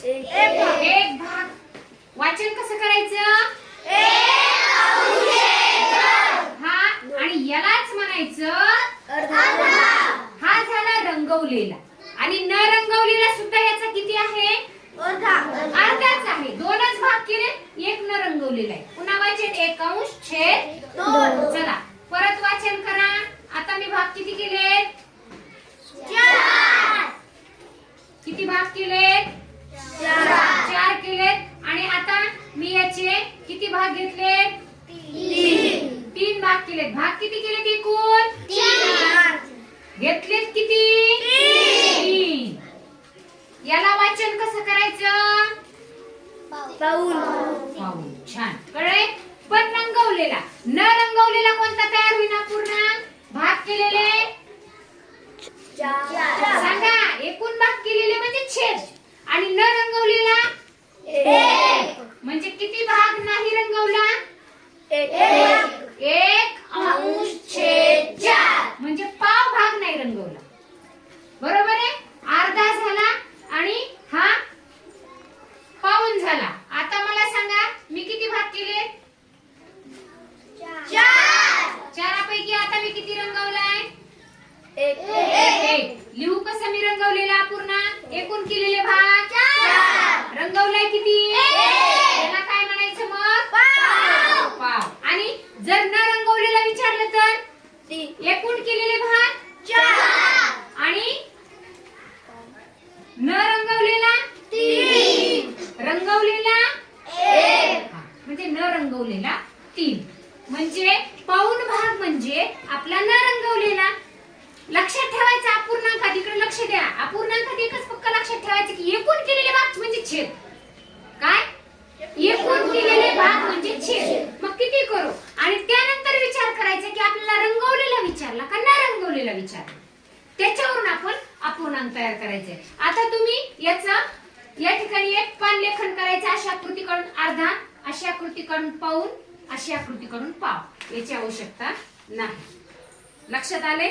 एक भाग. वाचन कसं करायचं? हा, आणि यालाच म्हणायचं हा झाला रंगवलेला. आणि न रंगवलेला सुद्धा याचा किती आहे? अर्धाच आहे. दोनच भाग केले, एक न रंगवलेला आहे. पुन्हा वाचन 1/2. चला परत वाचन करा. आता मी भाग किती केले? 4. किती भाग केलेत? 4 केलेत. आणि आता मी याचे किती भाग घेतले? 3 भाग केलेत. भाग किती केलेत एकूण? 3. घेतलेत किती? 3. याला वाचन कसं करायचं? पाऊल. छान कळले. पण रंगवलेला न रंगवलेला कोणता तयार होईना? पूर्ण भाग केलेले सांगा. एकूण भाग केलेले म्हणजे छेद. आणि न रंगवलेला म्हणजे किती भाग नाही रंगवला? 1/4 म्हणजे पाव भाग नाही रंगवला. बरोबर आहे. अर्धा झाला आणि हा पाऊण झाला. आता मला सांगा मी किती भाग केले? 4 पैकी आता मी किती रंगवलाय? 1. लिहू कसं मी रंगवलेला पूर्ण? एकूण केलेले भाग 4. रंगवलाय किती? याला काय म्हणायचं मग? पाव. आणि जर न रंगवलेला विचारलं तर? एकूण केलेले भाग 4 आणि न रंगवलेला 3. रंगवलेला 1. म्हणजे न रंगवलेला 3. म्हणजे पाऊण भाग म्हणजे आपला न रंगवलेला. लक्षात ठेवायचं अपूर्णांकात. इकडे लक्ष द्या. अपूर्णांकात एकच पक्का लक्षात ठेवायचं की एकूण केलेले भाग म्हणजे छेद. काय? एकूण केलेले भाग म्हणजे छेद. मग किती करू? आणि त्यानंतर विचार करायचा की आपल्याला रंगवलेला विचारला का न रंगवलेला विचारला. त्याच्यावरून आपण अपूर्णांक तयार करायचे. आता तुम्ही या ठिकाणी एक पान लेखन करायचं. अशी आकृती काढून अर्धा, अशी आकृती काढून पाऊण, अशी आकृती काढून पाव. याची आवश्यकता नाही. लक्षात आले?